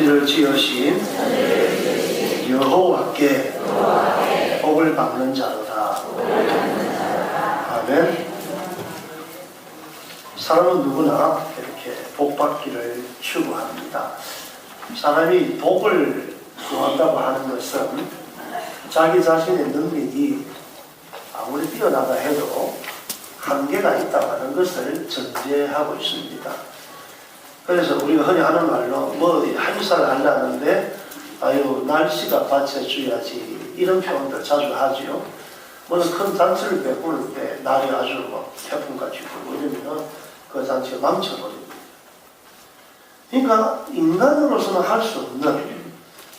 천지를 지으신 여호와께 복을 받는 자로다. 아멘. 사람은 누구나 이렇게 복 받기를 추구합니다. 사람이 복을 구한다고 하는 것은 자기 자신의 능력이 아무리 뛰어나다 해도 한계가 있다고 하는 것을 전제하고 있습니다. 그래서 우리가 흔히 하는 말로 뭐 한의사를 하려는데 아유 날씨가 받쳐줘야지 이런 표현들 자주 하지요. 뭐는 큰 잔치를 베푸는데 날이 아주 뭐 태풍같이 불고 이러면 그 잔치가 망쳐버립니다. 그러니까 인간으로서는 할 수 없는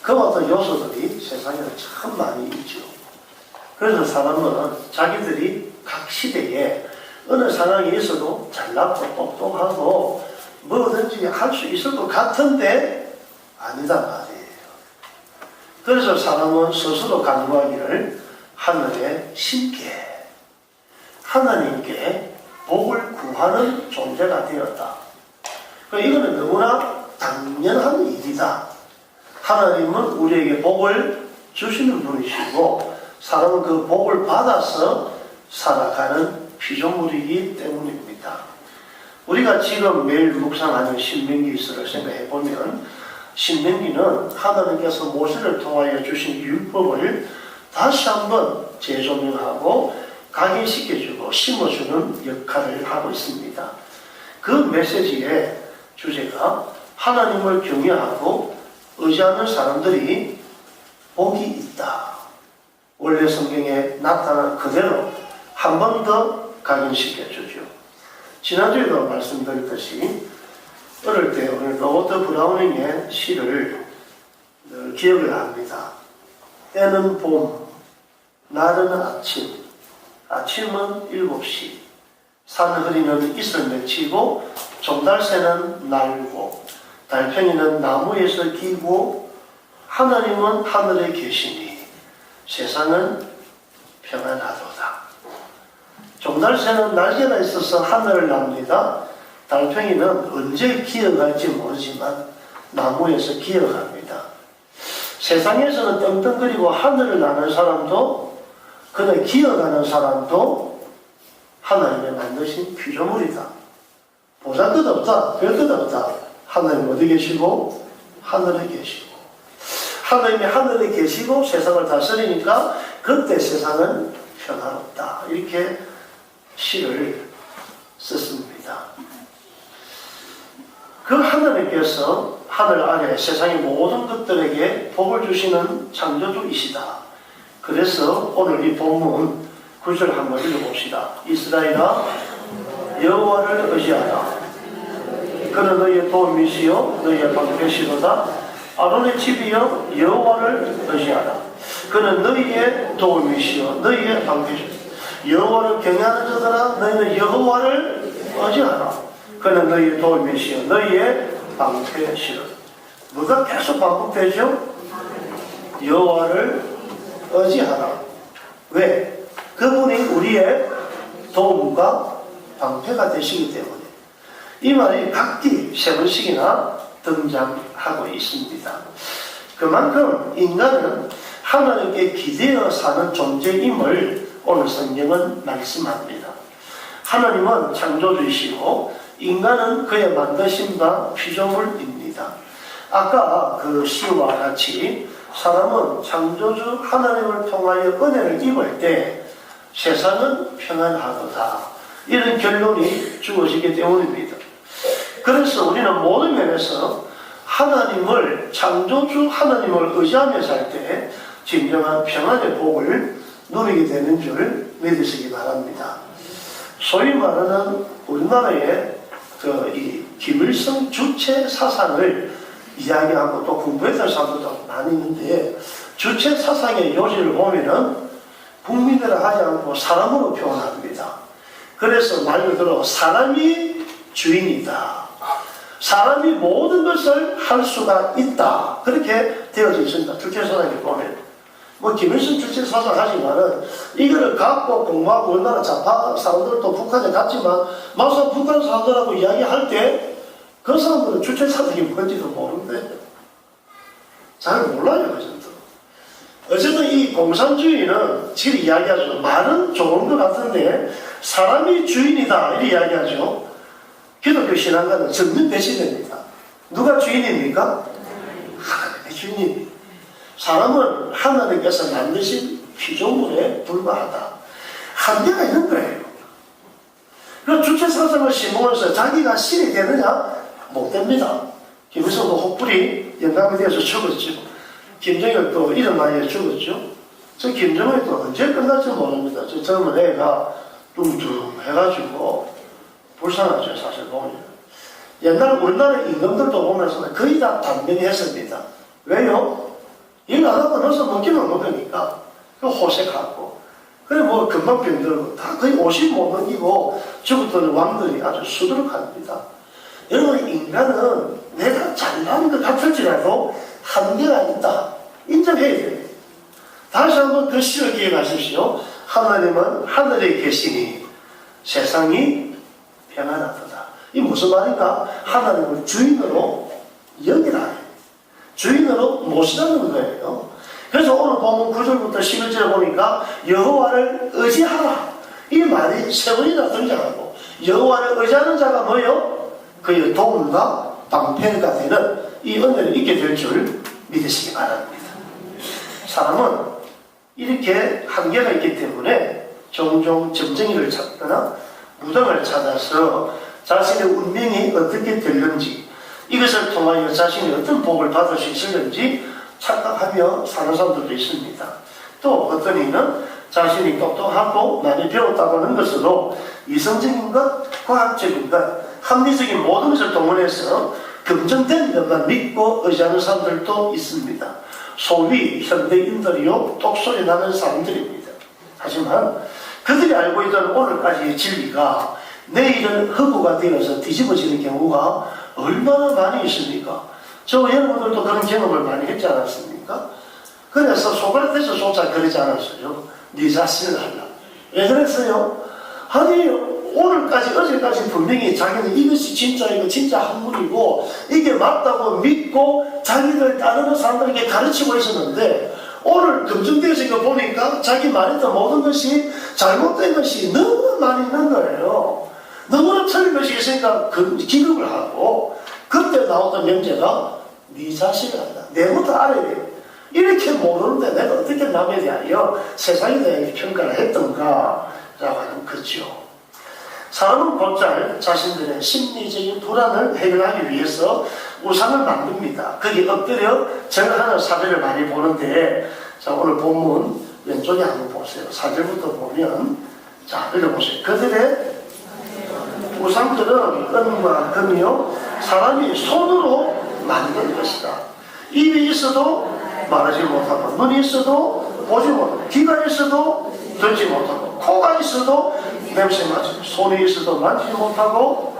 그와 같은 요소들이 세상에 참 많이 있죠. 그래서 사람은 자기들이 각 시대에 어느 상황에 있어도 잘났고 똑똑하고 뭐든지 할 수 있을 것 같은데 아니다 말이에요. 그래서 사람은 스스로 간구하기를 하늘에 심게 하나님께 복을 구하는 존재가 되었다. 이거는 너무나 당연한 일이다. 하나님은 우리에게 복을 주시는 분이시고 사람은 그 복을 받아서 살아가는 피조물이기 때문입니다. 우리가 지금 매일 묵상하는 신명기서를 생각해 보면 신명기는 하나님께서 모세를 통하여 주신 율법을 다시 한번 재조명하고 각인시켜주고 심어주는 역할을 하고 있습니다. 그 메시지의 주제가 하나님을 경외하고 의지하는 사람들이 복이 있다. 원래 성경에 나타난 그대로 한 번 더 각인시켜주죠. 지난주에도 말씀드렸듯이 어릴 때 우리 로버트 브라우닝의 시를 늘 기억을 합니다. 때는 봄, 날은 아침, 아침은 7시, 산허리는 이슬 맺히고 종달새는 날고 달팽이는 나무에서 기고 하나님은 하늘에 계시니 세상은 평안하도다. 종달새는 날개가 있어서 하늘을 납니다. 달팽이는 언제 기어갈지 모르지만 나무에서 기어갑니다. 세상에서는 떵떵거리고 하늘을 나는 사람도 그는 기어가는 사람도 하나님의 만드신 피조물이다. 보잘것없다. 별것없다. 하나님 어디 계시고 하늘에 계시고 하나님이 하늘에 계시고 세상을 다스리니까 그때 세상은 평화롭다. 이렇게 시를 썼습니다. 그 하나님께서 하늘 아래 세상의 모든 것들에게 복을 주시는 창조주이시다. 그래서 오늘 이 본문 9절 한번 읽어봅시다. 이스라엘아 여호와를 의지하라. 그는 너희의 도움이시요 너희의 방패시로다. 아론의 집이여 여호와를 의지하라. 그는 너희의 도움이시요 너희의 방패시로다. 여호와를 경외하는 자들아 너희는 여호와를 의지하라. 그는 너희의 도움이시요 너희의 방패시로다. 뭐가 계속 반복되죠? 여호와를 의지하라. 왜? 그분이 우리의 도움과 방패가 되시기 때문에 이 말이 각기 3번씩이나 등장하고 있습니다. 그만큼 인간은 하나님께 기대어 사는 존재임을 오늘 성경은 말씀합니다. 하나님은 창조주이시고 인간은 그의 만드신 바 피조물입니다. 아까 그 시와 같이 사람은 창조주 하나님을 통하여 은혜를 입을 때 세상은 평안하도다. 이런 결론이 주어지기 때문입니다. 그래서 우리는 모든 면에서 하나님을 창조주 하나님을 의지하며 살 때 진정한 평안의 복을 누리게 되는 줄 믿으시기 바랍니다. 소위 말하는 우리나라의 이 김일성 주체 사상을 이야기하고 또 공부했던 사람들도 많이 있는데 주체 사상의 요지를 보면은 국민들을 하지 않고 사람으로 표현합니다. 그래서 말 그대로 사람이 주인이다. 사람이 모든 것을 할 수가 있다. 그렇게 되어져 있습니다. 주체 사상에 보면. 뭐 김일성 주체 사상 하지만은 이거를 갖고 공부하고 우리나라 좌파 사람들도 북한에 갔지만 막상 북한 사람들하고 이야기할 때 그 사람들은 주체 사상이 뭔지도 모르는데 잘 몰라요, 그전도. 어쨌든 이 공산주의는 지금 이야기하죠. 말은 좋은 것 같은데 사람이 주인이다 이렇게 이야기하죠. 기독교 신앙가는 전면 배신됩니다. 누가 주인입니까? 하나님의 주인입니다. 사람은 하나님께서 만드신 피조물에 불과하다. 한계가 있는 거예요. 그래서 주체사상을 심으면서 자기가 신이 되느냐? 못 됩니다. 김일성도 혹불이 영감이 되어서 죽었죠. 김정일도 이런 나이에 죽었죠. 저 김정일도 언제 끝날지 모릅니다. 저 젊은 애가 뚱뚱해가지고 불쌍하죠, 사실 보면. 옛날 우리나라 임금들도 보면서 거의 다 단명했습니다. 왜요? 일 안 하고 넣어서 먹기만 먹으니까 호색하고 그래 뭐 금방 병들고 다 거의 50 못 넘기고 죽었던 왕들이 아주 수두룩합니다. 여러분 인간은 내가 잘난 것 같을지라도 한계가 있다. 인정해야 돼요. 다시 한번 그 시를 기억하십시오. 하나님은 하늘에 계시니 세상이 평안하도다. 이 무슨 말인가? 하나님을 주인으로 여기라. 주인으로 모시라는 거예요. 그래서 오늘 보면 9절부터 11절에 보니까 여호와를 의지하라. 이 말이 세 번이나 등장하고 여호와를 의지하는 자가 뭐예요? 그의 도움과 방패가 되는 이 은혜를 있게 될 줄 믿으시기 바랍니다. 사람은 이렇게 한계가 있기 때문에 종종 점쟁이를 찾거나 무덤을 찾아서 자신의 운명이 어떻게 될는지 이것을 통하여 자신이 어떤 복을 받을 수 있을는지 착각하며 사는 사람들도 있습니다. 또 어떤 이는 자신이 똑똑하고 많이 배웠다고 하는 것으로 이성적인 것, 과학적인 것, 합리적인 모든 것을 동원해서 검증된 것만 믿고 의지하는 사람들도 있습니다. 소위 현대인들이요 똑소리 나는 사람들입니다. 하지만 그들이 알고 있던 오늘까지의 진리가 내일은 허구가 되어서 뒤집어지는 경우가 얼마나 많이 있습니까? 저 여러분들도 그런 경험을 많이 했지 않았습니까? 그래서 소크라테스조차 그러지 않았어요. 네 자신을 하라. 왜 그랬어요? 아니 오늘까지 어제까지 분명히 자기는 이것이 진짜이고 진짜 학문이고 이게 맞다고 믿고 자기를 따르는 사람들에게 가르치고 있었는데 오늘 검증되어서 이거 보니까 자기 말했던 모든 것이 잘못된 것이 너무 많이 있는 거예요. 너무나 틀린 것이 있으니까 기급을 하고 그때 나오던 명제가 네 자신을 한다. 내부터 알아야 돼. 이렇게 모르는데 내가 어떻게 남에 대하여 세상에 대해 평가를 했던가 라고 하는 거죠. 사람은 곧잘 자신들의 심리적인 불안을 해결하기 위해서 우상을 만듭니다. 거기 엎드려 절하는 사례를 많이 보는데 자 오늘 본문 왼쪽에 한번 보세요. 4절부터 보면 자 읽어보세요. 그들의 우상들은 은과 금이요 사람이 손으로 만든 것이다. 입이 있어도 말하지 못하고 눈이 있어도 보지 못하고 귀가 있어도 듣지 못하고 코가 있어도 냄새 맡지 손이 있어도 만지지 못하고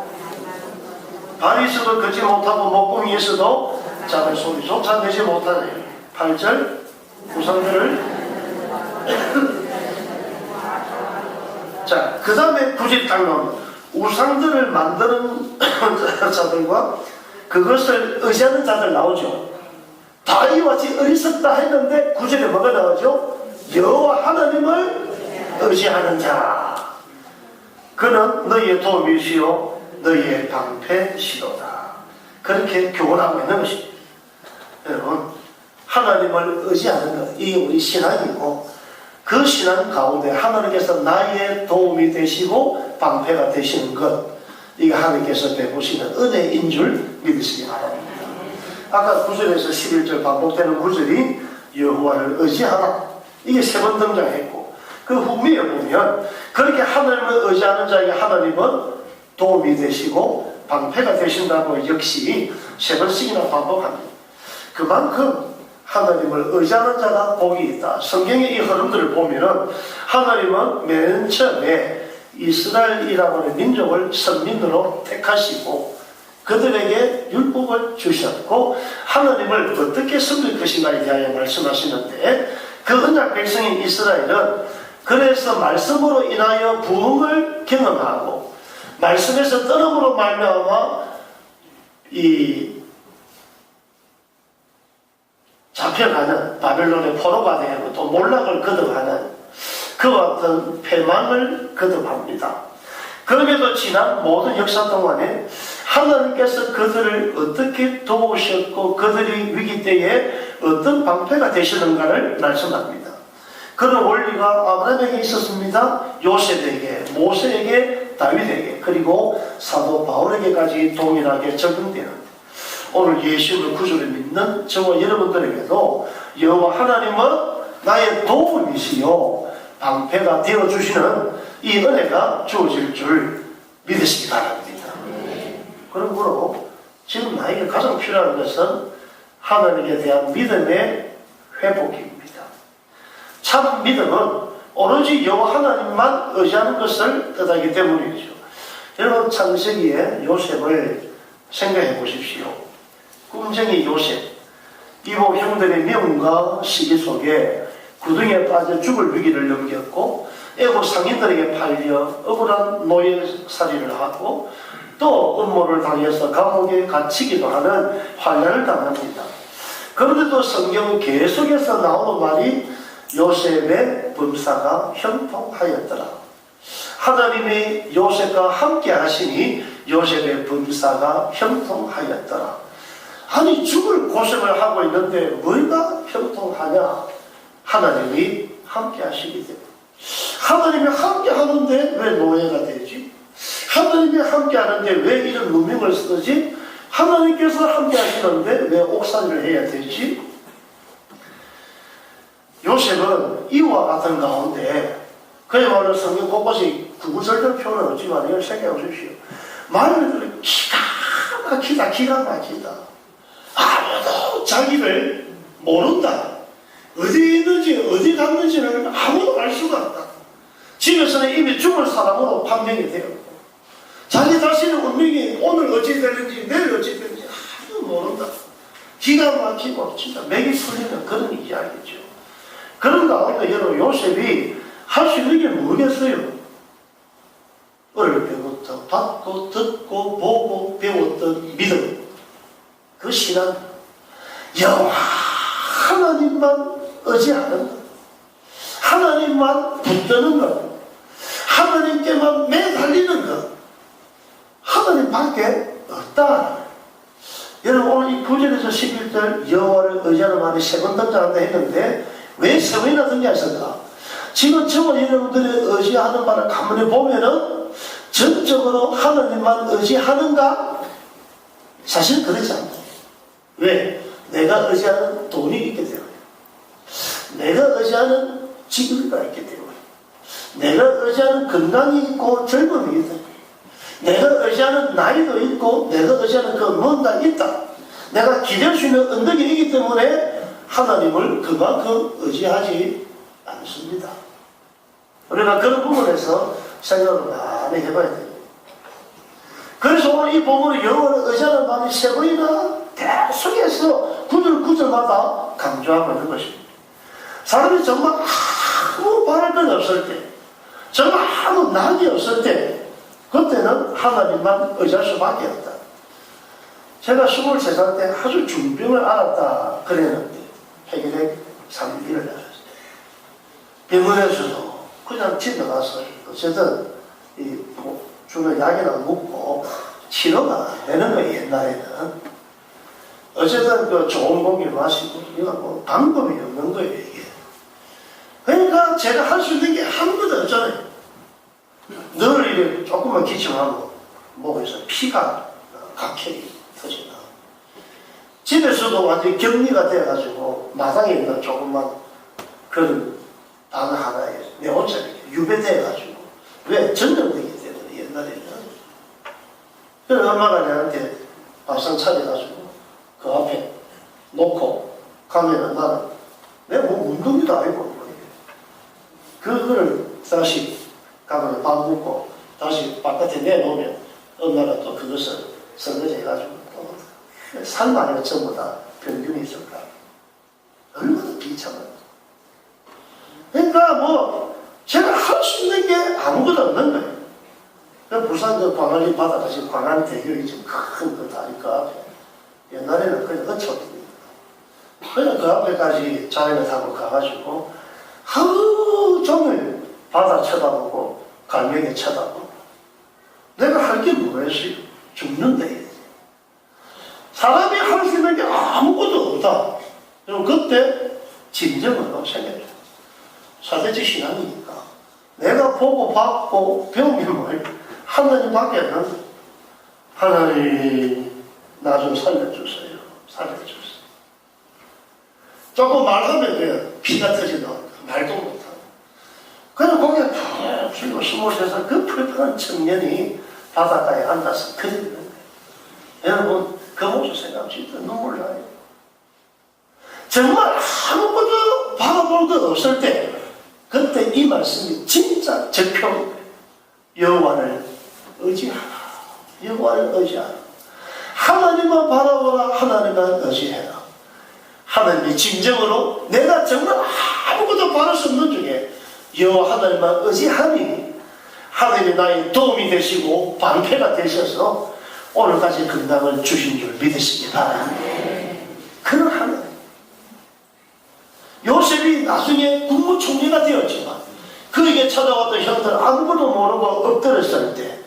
발이 있어도 걷지 못하고 목공이 있어도 작은 소리조차 내지 못하네. 8절 우상들을 자 그 다음에 굳이 딱 나옵니다. 우상들을 만드는 자들과 그것을 의지하는 자들 나오죠. 다윗과 같이 어리석다 했는데 구절에 뭐가 나오죠? 여호와 하나님을 의지하는 자 그는 너희의 도움이시요 너희의 방패시로다. 그렇게 교훈하고 있는 것입니다. 여러분 하나님을 의지하는 것 이게 우리 신앙이고 그 신앙 가운데 하나님께서 나의 도움이 되시고 방패가 되시는 것 이게 하나님께서 베푸시는 은혜인 줄 믿으시기 바랍니다. 아까 9절에서 11절 반복되는 구절이 여호와를 의지하라 이게 3번 등장했고 그 후미에 보면 그렇게 하나님을 의지하는 자에게 하나님은 도움이 되시고 방패가 되신다고 역시 3번씩이나 반복합니다. 그만큼 하나님을 의지하는 자가 복이 있다. 성경의 이 흐름들을 보면은 하나님은 맨 처음에 이스라엘이라고 하는 민족을 선민으로 택하시고 그들에게 율법을 주셨고 하나님을 어떻게 섬길 것인가에 대하여 말씀하시는데 그 언약 백성인 이스라엘은 그래서 말씀으로 인하여 부흥을 경험하고 말씀에서 떠남으로 말미암아 이 잡혀가는 바벨론의 포로가 되고 또 몰락을 거듭하는 그와 같은 패망을 거듭합니다. 그럼에도 지난 모든 역사 동안에 하나님께서 그들을 어떻게 도우셨고 그들이 위기 때에 어떤 방패가 되시는가를 말씀합니다. 그런 원리가 아브라함에게 있었습니다. 요셉에게, 모세에게, 다윗에게, 그리고 사도 바울에게까지 동일하게 적용되는 오늘 예수를 구주를 믿는 저와 여러분들에게도 여호와 하나님은 나의 도움이시요 방패가 되어주시는 이 은혜가 주어질 줄 믿으시기 바랍니다. 그러므로 지금 나에게 가장 필요한 것은 하나님에 대한 믿음의 회복입니다. 참 믿음은 오로지 여호와 하나님만 의지하는 것을 뜻하기 때문이죠. 여러분 창세기에 요셉을 생각해 보십시오. 꿈쟁이 요셉, 이복 형들의 명과 시기 속에 구덩이에 빠져 죽을 위기를 넘겼고 애국 상인들에게 팔려 억울한 노예살이를 하고 또 음모를 당해서 감옥에 갇히기도 하는 환난을 당합니다. 그런데도 성경은 계속해서 나오는 말이 요셉의 범사가 형통하였더라. 하나님이 요셉과 함께 하시니 요셉의 범사가 형통하였더라. 아니 죽을 고생을 하고 있는데 뭐가 형통하냐? 하나님이 함께 하시기 때문에. 하나님이 함께 하는데 왜 노예가 되지? 하나님이 함께 하는데 왜 이런 누명을 쓰지? 하나님께서 함께 하시는데 왜 옥살이를 해야 되지? 요셉은 이와 같은 가운데 그야말로 성경 곳곳이 구구절절 표현을 없지만 이걸 생각해 보십시오. 말을 기가 막히다. 아무도 자기를 모른다. 어디 있는지 어디 갔는지를 아무도 알 수가 없다. 집에서는 이미 죽을 사람으로 판명이 되었고 자기 자신의 운명이 오늘 어찌 되는지 내일 어찌 되는지 아무도 모른다. 기가 막히고 진짜 맥이 풀리는 그런 이야기죠. 그런 가운데 여러분 요셉이 할 수 있는 게 뭐겠어요? 어릴 때부터 받고 듣고 보고 배웠던 믿음, 그 신앙, 여호와 하나님만 의지하는 것, 하나님만 붙드는 것, 하나님께만 매달리는 것, 하나님밖에 없다. 여러분 오늘 이 9절에서 11절 여호와를 의지하는 말이 3번 등장한다 했는데 왜 3번이나 등장했을까? 지금 저와 여러분들이 의지하는 말을 가만히 보면은 전적으로 하나님만 의지하는가? 사실 그렇지 않다. 왜? 내가 의지하는 돈이 있기 때문에, 내가 의지하는 직업이 있기 때문에, 내가 의지하는 건강이 있고 젊음이 있다. 내가 의지하는 나이도 있고 내가 의지하는 그 뭔가 있다. 내가 기댈 수 있는 언덕이 있기 때문에 하나님을 그만큼 의지하지 않습니다. 우리가 그런 부분에서 생각을 많이 해봐야 돼요. 그래서 오늘 이 부분을 여호와를 의지하는 말이 3번이나 계속해서 구절마다 강조하고 있는 것입니다. 사람이 정말 아무 바랄 것 없을 때, 정말 아무 낙이 없을 때, 그때는 하나님만 의지할 수밖에 없다. 제가 23살 때 아주 중병을 앓았다 그랬는데 폐결핵 3기를 앓았어요. 병원에서도 그냥 집에 가서 어쨌든 주로 약이나 먹고 치료가 안 되는 거예요. 옛날에는 어쨌든 그 좋은 공기 마시고 이거 방법이 없는 거예요. 이게 그러니까 제가 할 수 있는 게 아무것도 없잖아요. 늘 이렇게 조금만 기침하고 목에서 피가 각혈이 터지나 집에서도 완전히 격리가 돼가지고 마당에 있는 조금만 그런 방 하나에 내 혼자 유배돼가지고 왜 전염되기 때문에 옛날에는 그래서 엄마가 나한테 밥상 차려가지고 그 앞에 놓고 가면은 나는 내가 뭐 운동기도 아니고 그걸 다시 가면은 밥 먹고 다시 바깥에 내놓으면 엄마가 또 그것을 설거지 해가지고 또 삶 안에 전부 다 병균이 있을까 얼마나 비참한. 그러니까 뭐 제가 할 수 있는 게 아무것도 없는 거예요. 부산 그 광안리 바다가 지금 광안대교이 지금 큰 그 다리 그 앞에 옛날에는 그냥 어촌입니다. 그냥 그 앞에까지 자전거 타고 가가지고 하루 종일 바다 쳐다보고 갈매기 쳐다보고 내가 할 게 뭐였어요? 죽는데 사람이 할 수 있는 게 아무것도 없다. 그럼 그때 진정으로 생겼죠. 사대지 신앙이니까 내가 보고 받고 배우면 뭐예요? 하나님 밖에는 하나님 나 좀 살려주세요. 살려주세요. 조금 말하면 돼요. 피가 터지다. 말도 못하고. 그래서 거기에 푹 쉬고 23살 그 불편한 청년이 바닷가에 앉아서 그리는 거예요. 여러분 그 모습 생각하면 진짜 눈물 나요. 정말 아무것도 바라볼 것 없을 때 그때 이 말씀이 진짜 적평. 여호와를 의지하라. 여호와를 의지하라. 하나님만 바라보라. 하나님만 의지해라. 하나님이 진정으로 내가 정말 아무것도 바랄 수 없는 중에 여호와 하나님만 의지하니 하나님이 나의 도움이 되시고 방패가 되셔서 오늘까지 건강을 주신 줄 믿으시기 바랍니다. 그런 하나님. 요셉이 나중에 국무총리가 되었지만 그에게 찾아왔던 형들 아무것도 모르고 엎드렸을 때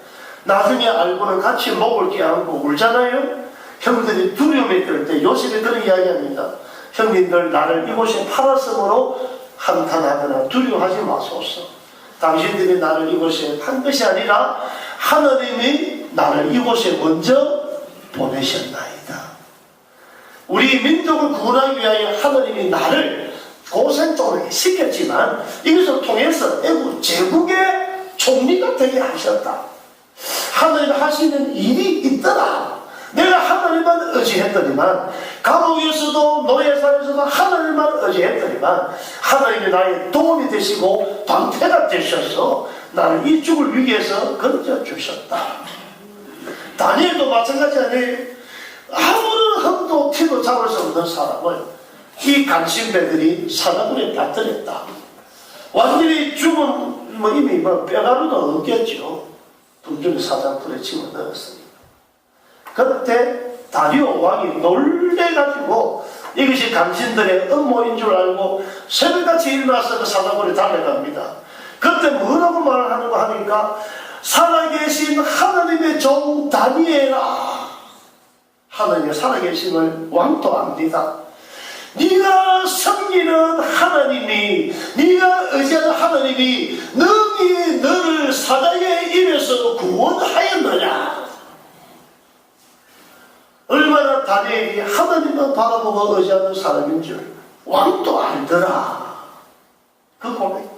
나중에 알고는 같이 목을 껴안고 울잖아요. 형들이 두려움에 들 때 요셉이 그런 이야기합니다. 형님들 나를 이곳에 팔았으므로 한탄하거나 두려워하지 마소서. 당신들이 나를 이곳에 판 것이 아니라 하나님이 나를 이곳에 먼저 보내셨나이다. 우리 민족을 구원하기 위하여 하나님이 나를 고생 좀 시켰지만 이것을 통해서 애국 제국의 총리가 되게 하셨다. 하나님 하시는 일이 있더라. 내가 하나님만 의지했더니만 감옥에서도 노예살에서도 하나님만 의지했더니만 하나님이 나의 도움이 되시고 방패가 되셔서 나를 이 죽을 위기에서 건져주셨다. 다니엘도 마찬가지 아니에요. 아무런 흠도 티도 잡을 수 없는 사람을 이 간신배들이 사자굴에 빠뜨렸다. 완전히 죽은 이미 뼈가루도 없겠죠. 둥중이 사자굴에 집어넣었으니까. 그때 다리오 왕이 놀래가지고 이것이 간신들의 음모인 줄 알고 새벽같이 일어나서 그 사자굴에 달려갑니다. 그때 뭐라고 말을 하는가 하니까 살아계신 하나님의 종 다니엘아, 하나님의 살아계심을 왕도 압니다. 네가 섬기는 하나님이, 네가 의지하는 하나님이 능히 너를 사자의 입에서 구원하였느냐. 얼마나 다니엘이 하나님만 바라보고 의지하는 사람인 줄 왕도 알더라. 그 고백.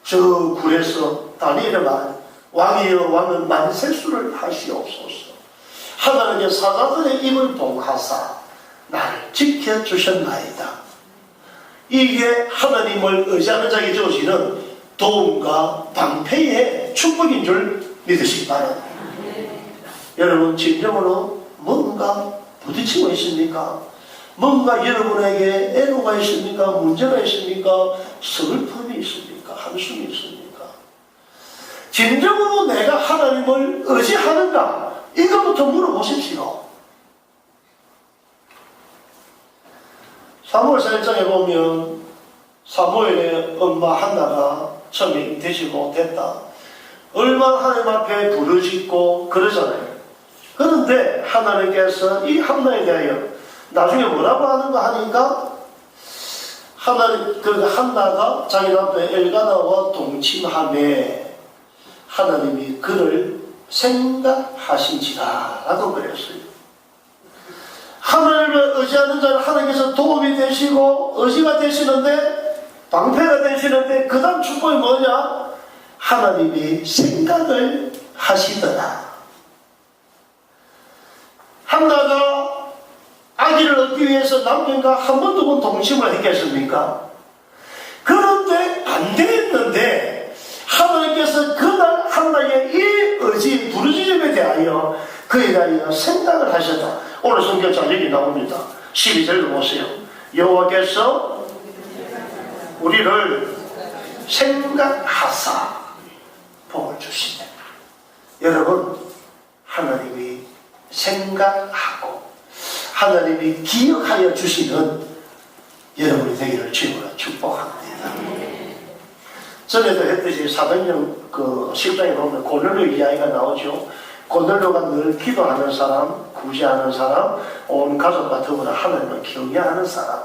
저 굴에서 다니엘의 말, 왕이여 왕은 만세수를 하시옵소서. 하나님의 사자들의 입을 봉하사 나를 지켜주셨나이다. 이게 하나님을 의지하는 자에게 주어지는 도움과 방패의 축복인 줄 믿으시기 바랍니다. 여러분 진정으로 뭔가 부딪히고 있습니까? 뭔가 여러분에게 애로가 있습니까? 문제가 있습니까? 슬픔이 있습니까? 한숨이 있습니까? 진정으로 내가 하나님을 의지하는가? 이거부터 물어보십시오. 사무엘상 1장에 보면 사무엘의 엄마 한나가 처음에 되시고 됐다. 얼마나 하나님 앞에 부르짖고 그러잖아요. 그런데 하나님께서 이 한나에 대하여 나중에 뭐라고 하는가 하니까 하나님, 한나가 자기 남편 엘가나와 동침함에 하나님이 그를 생각하신지라 라고 그랬어요. 하나님을 의지하는 자는 하나님께서 도움이 되시고 의지가 되시는데 방패가 되시는데 그 다음 축복이 뭐냐? 하나님이 생각을 하시더라. 한나가 아기를 얻기 위해서 남편과 한 번, 두 번 동침을 했겠습니까? 그런데 안 됐는데 하나님께서 그날 한나의 이 의지 부르짖음에 대하여 그에 대하여 생각을 하셨다. 오늘 성경 자격이 나옵니다. 12절로 보세요. 여호와께서 우리를 생각하사 복을 주시네. 여러분, 하나님이 생각하고 하나님이 기억하여 주시는 여러분이 되기를 주님으로 축복합니다. 전에도 했듯이 사도행전 그 10장에 보면 고넬료 이야기가 나오죠. 고넬료가 늘 기도하는 사람, 구제하는 사람, 온 가족과 더불어 하나님을 경외하는 사람.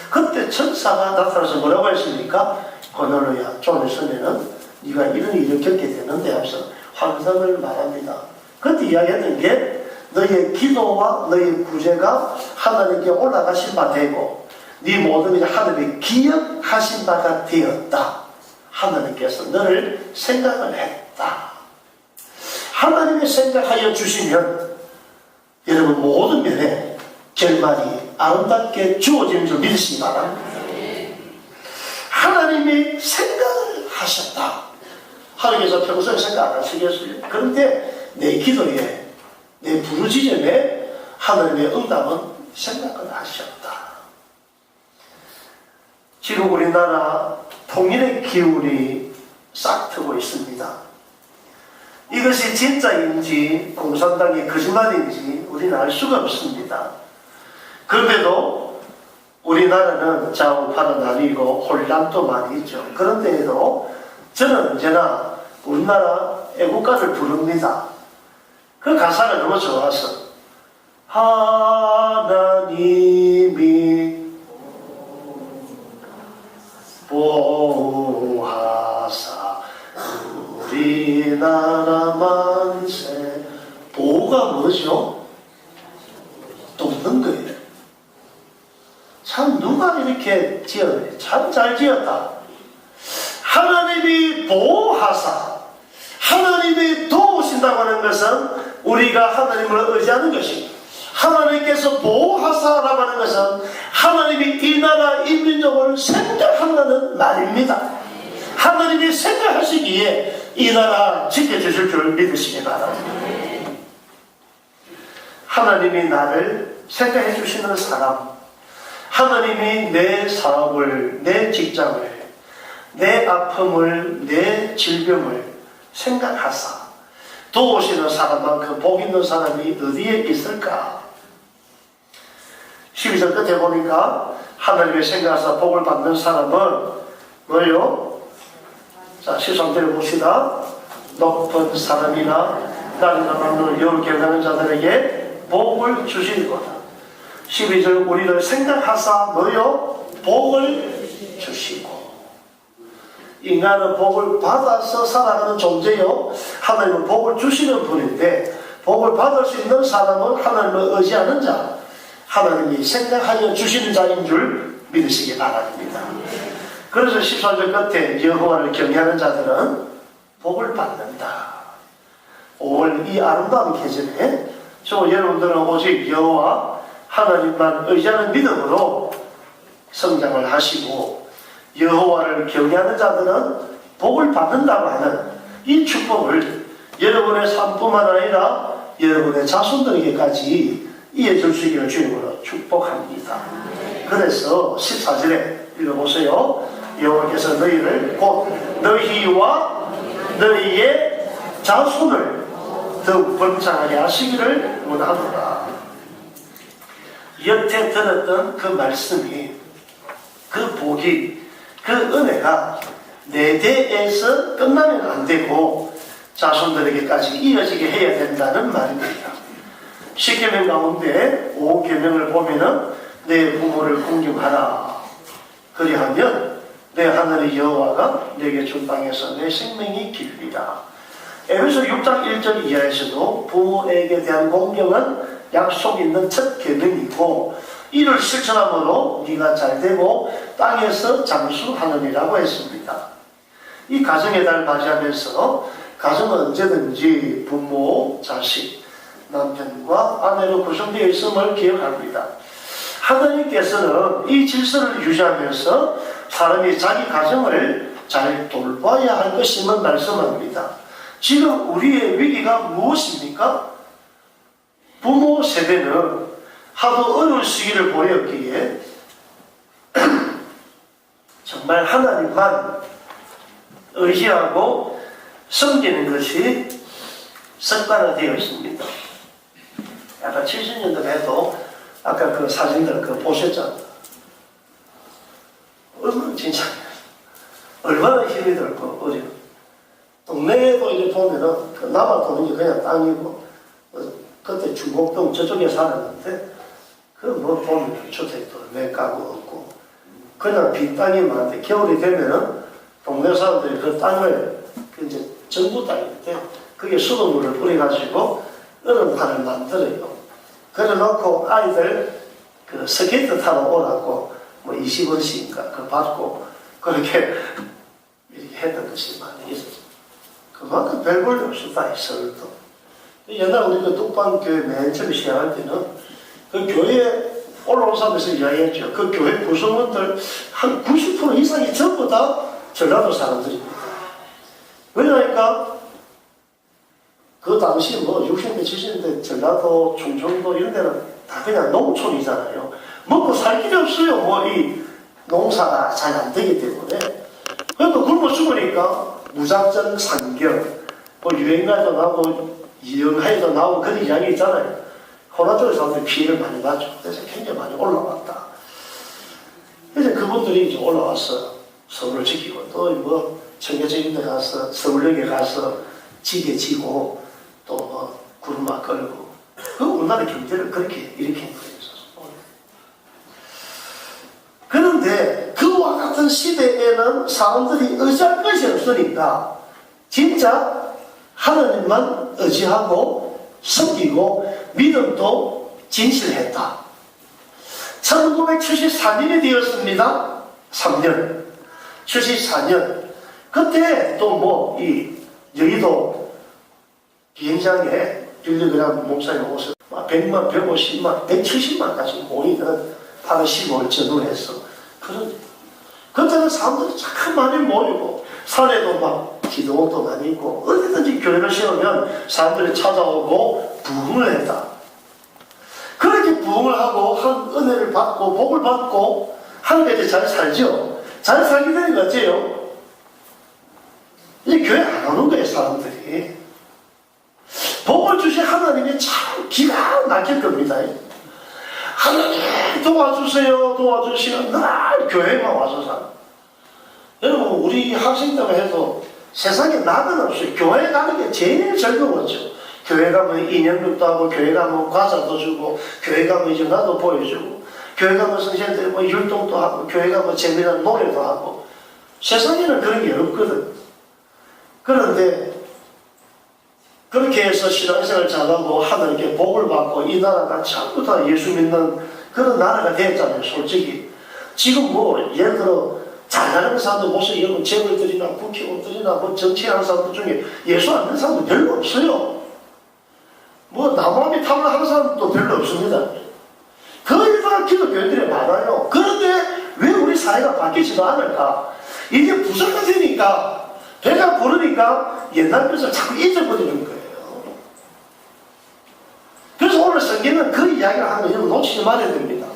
그때 천사가 나타나서 뭐라고 했습니까? 고넬료야, 좀 있으면은 네가 이런 일을 겪게 되는데 하면서 환상을 말합니다. 그때 이야기했던 게 너의 기도와 너의 구제가 하나님께 올라가신 바 되고 네 모든 일이 하나님이 기억하신 바가 되었다. 하나님께서 너를 생각을 했다. 하나님이 생각하여 주시면 여러분 모든 면에 결말이 아름답게 주어지는 줄 믿으시기 바랍니다. 하나님이 생각을 하셨다. 하나님께서 평소에 생각 안 하시겠어요? 그런데 내 기도에 내 부르짖음에 하나님의 응답은 생각을 하셨다. 지금 우리나라 통일의 기운이 싹 트고 있습니다. 이것이 진짜인지 공산당의 거짓말인지 우리는 알 수가 없습니다. 그런데도 우리나라는 좌우파로 나뉘고 혼란도 많이 있죠. 그런데도 저는 언제나 우리나라 애국가를 부릅니다. 그 가사가 너무 좋아서 하나님이 보호하사 우리나라 만세. 보호가 뭐죠? 돕는 거예요. 참 누가 이렇게 지었네. 참 잘 지었다. 하나님이 보호하사 하나님이 도우신다고 하는 것은 우리가 하나님을 의지하는 것입니다. 하나님께서 보호하사라고 하는 것은 하나님이 이 나라 인민족을 생각한다는 말입니다. 하나님이 생각하시기에 이 나라 지켜주실 줄 믿으시기 바랍니다. 하나님이 나를 생각해 주시는 사람, 하나님이 내 사업을, 내 직장을, 내 아픔을, 내 질병을 생각하사 도우시는 사람만큼 복 있는 사람이 어디에 있을까? 12절 끝에 보니까 하나님의 생각하사 복을 받는 사람은 뭐요? 자, 13절을 봅시다. 높은 사람이나 나리가 만드는 여를 경외하는 자들에게 복을 주시리로다. 12절 우리를 생각하사 뭐요? 복을 주시고. 인간은 복을 받아서 살아가는 존재요. 하나님은 복을 주시는 분인데 복을 받을 수 있는 사람은 하나님을 의지하는 자, 하나님이 생각하여 주시는 자인 줄 믿으시기 바랍니다. 그래서 14절 끝에 여호와를 경외하는 자들은 복을 받는다. 5월 이 아름다운 계절에 여러분들은 오직 여호와 하나님만 의지하는 믿음으로 성장을 하시고 여호와를 경외하는 자들은 복을 받는다고 하는 이 축복을 여러분의 삶뿐만 아니라 여러분의 자손들에게까지 이어줄 수 있기를 주님으로 축복합니다. 그래서 14절에 읽어보세요. 여호와께서 너희를 곧 너희와 너희의 자손을 더욱 번창하게 하시기를 원하노라. 여태 들었던 그 말씀이, 그 복이, 그 은혜가 내 대에서 끝나면 안 되고 자손들에게까지 이어지게 해야 된다는 말입니다. 10계명 가운데 5계명을 보면은 내 부모를 공경하라. 그리하면 내 하늘의 여호와가 내게 준 땅에서 내 생명이 길리라. 에베소 6장 1절 이하에서도 부모에게 대한 공경은 약속 있는 첫 계명이고 이를 실천함으로 네가 잘되고 땅에서 장수하느니라고 했습니다. 이 가정의 달 맞이하면서 가정은 언제든지 부모, 자식, 남편과 아내로 구성되어 있음을 기억합니다. 하나님께서는 이 질서를 유지하면서 사람이 자기 가정을 잘 돌봐야 할 것임을 말씀합니다. 지금 우리의 위기가 무엇입니까? 부모 세대는 하도 어려운 시기를 보였기에 정말 하나님만 의지하고 섬기는 것이 습관화되어 있습니다. 약간 70년대 해도 아까 그 사진들 보셨잖아요. 얼마나 힘이 들고 어려. 동네에도 이렇게 보면은 그 남아 도는 게 그냥 땅이고 그때 중곡동 저쪽에 살았는데 그 뭐 보면 주택도 몇 가구 없고 그냥 빈 땅이 많은데 겨울이 되면은 동네 사람들이 그 땅을 그 이제 정부 땅인데 그게 수돗물을 뿌려가지고 얼음판을 만들어요. 그래 놓고 아이들 그 스케이트 타러 오라고 뭐 20원씩인가 그 받고 그렇게 이렇게 했던 것이 많이 있었어요. 그만큼 별 볼일 없었다, 서울도. 옛날 우리 그 뚝방교회 맨 처음에 시작할 때는 그 교회에 올라온 사람에서 이야기했죠. 그 교회 구성원들 한 90% 이상이 전부 다 전라도 사람들입니다. 왜냐니까 그 당시 뭐 60대, 70대 전라도, 충청도 이런 데는 다 그냥 농촌이잖아요. 먹고 살 길이 없어요. 뭐 이 농사가 잘 안 되기 때문에. 그러니까 굶어 죽으니까 무작정 상경, 뭐 유행가에도 나오고 이영하에도 나오고 그런 이야기 있잖아요. 호남 쪽의 사람들이 피해를 많이 받죠. 그래서 굉장히 많이 올라왔다. 그래서 그분들이 이제 올라와서 서울을 지키고 또 뭐 청계천 데 가서 서울역에 가서 지게 지고 또 뭐 구르마 끌고 그 우리나라 경제를 그렇게 일으킨 거예요. 그런데 그와 같은 시대에는 사람들이 의지할 것이 없으니까 진짜 하나님만 의지하고 섬기고 믿음도 진실했다. 1974년이 되었습니다. 3년. 74년. 그때 또 뭐 이 여의도 비행장에 빌리그람 목사님 오셔서 100만, 150만, 170만까지 모이는 8월 15일 전후해서 그때는 사람들이 참 많이 모이고 산에도 막 기도원도 많이 있고 어디든지 교회를 세우면 사람들이 찾아오고 부흥을 했다. 그렇게 부흥을 하고 한 은혜를 받고 복을 받고 하늘에 잘 살죠. 잘 살게 되는 거 같아요. 이제 교회 안 오는 거예요, 사람들이. 복을 주신 하나님이 참 기가 막힐 겁니다. 하나님 도와주세요, 도와주시면 날 교회만 와서 살. 여러분, 우리 학생 때만 해도 세상에 낙은 없어요. 교회 가는 게 제일 즐거웠죠. 교회 가면 인연극도 하고, 교회 가면 과자도 주고, 교회 가면 이제 나도 보여주고, 교회 가면 선생님들이 뭐 율동도 하고, 교회 가면 재미난 노래도 하고, 세상에는 그런 게 없거든. 그런데 그렇게 해서 신앙생활 잘하고 하나님께 복을 받고 이 나라가 전부 다 예수 믿는 그런 나라가 됐잖아요, 솔직히. 지금 뭐 예를 들어 잘나가는 사람들 보세요. 여러분 재벌들이나 국회의원들이나 뭐 정치하는 사람들 중에 예수 안 믿는 사람도 별로 없어요. 뭐 나무아비 탐을 하는 사람도 별로 없습니다. 거의 다 기독교인들이 많아요. 그런데 왜 우리 사회가 바뀌지도 않을까? 이게 부자가 되니까 배가 부르니까 옛날 것을 자꾸 잊어버리는 거예요. 그래서 오늘 성경은 그 이야기를 하는 거 여러분 놓치지 말아야 됩니다.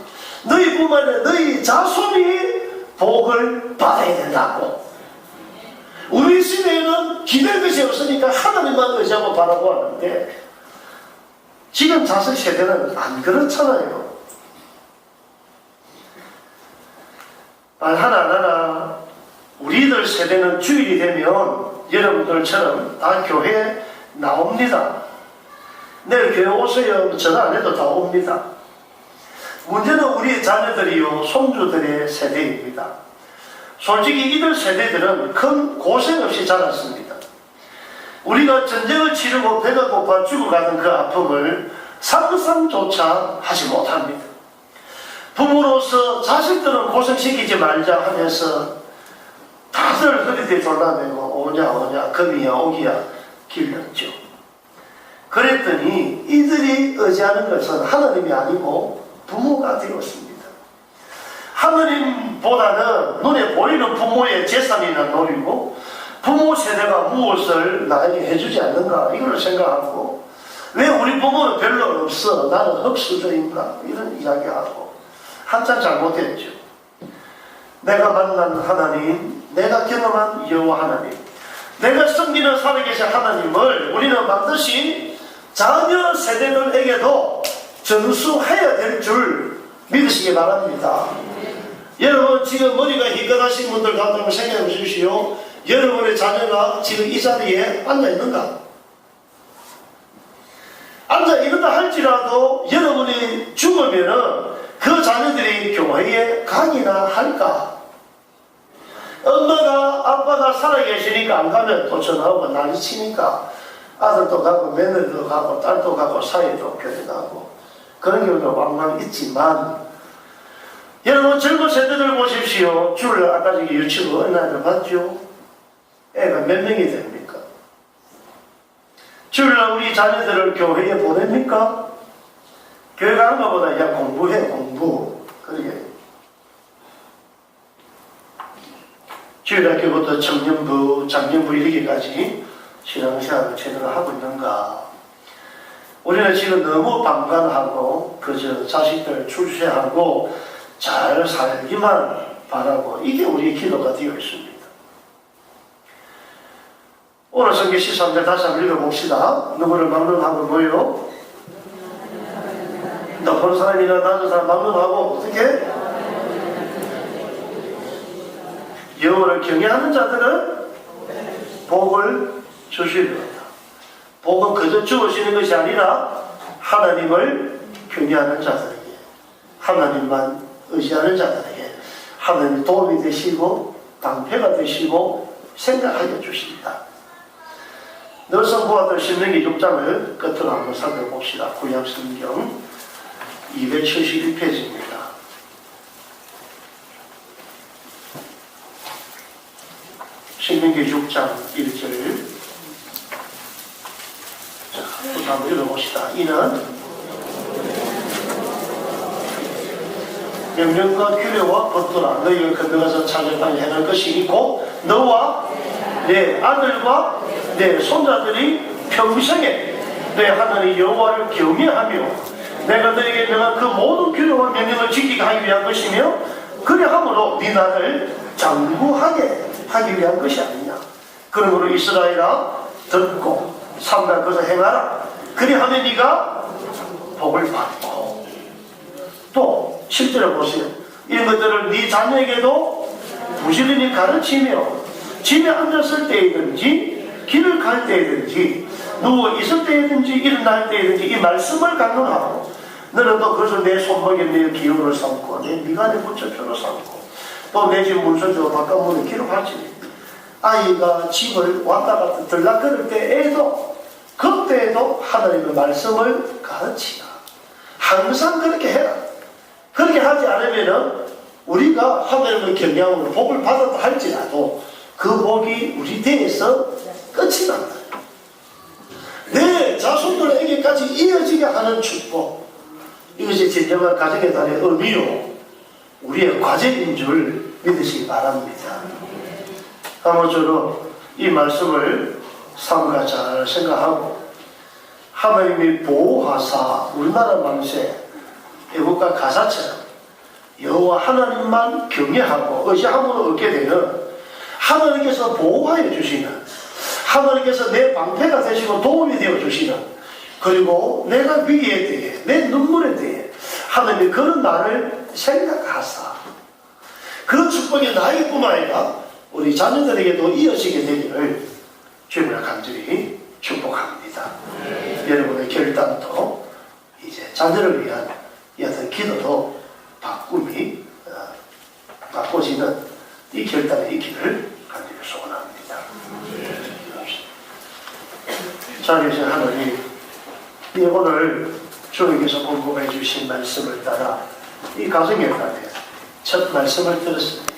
너희뿐만 아니라 너희 자손이 복을 받아야 된다고. 우리 시대에는 기댈 것이 없으니까 하나님만 의지하고 바라고 하는데 지금 자식 세대는 안 그렇잖아요. 말 하나 우리들 세대는 주일이 되면 여러분들처럼 다 교회에 나옵니다. 내일 교회 오세요. 전화 안 해도 다 옵니다. 문제는 우리 자녀들이요, 손주들의 세대입니다. 솔직히 이들 세대들은 큰 고생 없이 자랐습니다. 우리가 전쟁을 치르고 배가 고파 죽어가는 그 아픔을 상상조차 하지 못합니다. 부모로서 자식들은 고생시키지 말자 하면서 다들 허리띠 졸라매고 오냐 금이야 오기야 길렀죠. 그랬더니 이들이 의지하는 것은 하나님이 아니고 부모가 되었습니다. 하나님보다는 눈에 보이는 부모의 재산이나 노리고 부모 세대가 무엇을 나에게 해주지 않는가 이걸 생각하고 왜 우리 부모는 별로 없어 나는 흡수저인가 이런 이야기하고 한참 잘못했죠. 내가 만난 하나님, 내가 경험한 여호와 하나님, 내가 섬기는 살아계신 하나님을 우리는 반드시 자녀 세대들에게도 전수해야 될 줄 믿으시기 바랍니다. 여러분 지금 머리가 희끗하신 분들 가운데 한번 생각해 보십시오. 여러분의 자녀가 지금 이 자리에 앉아 있는가? 앉아 있는다 할지라도 여러분이 죽으면은 그 자녀들이 교회에 가기나 할까? 엄마가 아빠가 살아계시니까 안 가면 또 전화하고 난리치니까 아들도 가고 며느리도 가고 딸도 가고 사이도 교회 가고 그런 경우도 왕왕 있지만 여러분 젊은 세대들 보십시오. 주일날 아까 저기 유치부 어린아이들 봤죠? 애가 몇 명이 됩니까? 주일날 우리 자녀들을 교회에 보냅니까? 교회 가는 것보다 그냥 공부해 공부. 그러게 주일학교부터 청년부, 장년부 이르기까지 신앙생활을 제대로 하고 있는가? 우리는 지금 너무 방관하고 그저 자식들 출세하고 잘 살기만 바라고 이게 우리의 기도가 되어 있습니다. 오늘 성경 13절 다시 한번 읽어봅시다. 누구를 막론하고 뭐요? 높은 사람이나 낮은 사람 막론하고 어떻게? 여호와를 경외하는 자들은 복을 주시리로다. 복은 그저 주어지는 것이 아니라 하나님을 경외하는 자들에게, 하나님만 의지하는 자들에게 하나님이 도움이 되시고 방패가 되시고 생각하게 주신다. 늘 선포하던 신명기 6장을 끝으로 한번 살펴봅시다. 구약성경 271페이지입니다. 신명기 6장 1절 자, 한번 읽어봅시다. 이는 명령과 규례와 법도라 너희가 건너가서 찾을 땅에 행할 것이 있고 너와 내 아들과 내 손자들이 평생에 내 하나님 여호와를 경외하며 내가 너에게 명한 그 모든 규례와 명령을 지키게 하기 위한 것이며 그래함으로 네 나라를 장구하게 하기 위한 것이 아니냐. 그러므로 이스라엘아 듣고 삼가 그것을 행하라. 그리하면 네가 복을 받고 또 실제로 보세요. 이런 것들을 네 자녀에게도 부지런히 가르치며 집에 앉았을 때이든지 길을 갈 때이든지 누워 있을 때이든지 일어날 때이든지 이 말씀을 강론하고 너는 또 그것을 내 손목에 내 기운으로 삼고 내 미간에 붙여표로 삼고 또 내 집 문서조 바깥문에 기록할지 아이가 집을 왔다 갔다 들락거릴 때에도 그때에도 하나님의 말씀을 가르치라. 항상 그렇게 해라. 그렇게 하지 않으면 우리가 하나님의 경향으로 복을 받았다 할지라도 그 복이 우리 대에서 끝이 난다. 내 자손들에게까지 이어지게 하는 축복. 이것이 진정한 가정의 달의 의미요 우리의 과제인 줄 믿으시기 바랍니다. 아무쪼록 이 말씀을 삼가 잘 생각하고 하나님이 보호하사 우리나라 만세 애국가 가사처럼 여호와 하나님만 경외하고 의지함으로 얻게 되는 하나님께서 보호하여 주시는 하나님께서 내 방패가 되시고 도움이 되어 주시는 그리고 내가 위기에 대해 내 눈물에 대해 하나님이 그런 나를 생각하사 그 축복이 나에게뿐만 아니라 우리 자녀들에게도 이어지게 되기를 주님을 간절히 축복합니다. 여러분의 결단도 이제 자녀를 위한 이 어떤 기도도 바꿔지는 이 결단에 있기를 간절히 소원합니다. 자, 이제 하나님, 오늘 주님께서 공급해 주신 말씀을 따라 이 가정의 날에 첫 말씀을 들었습니다.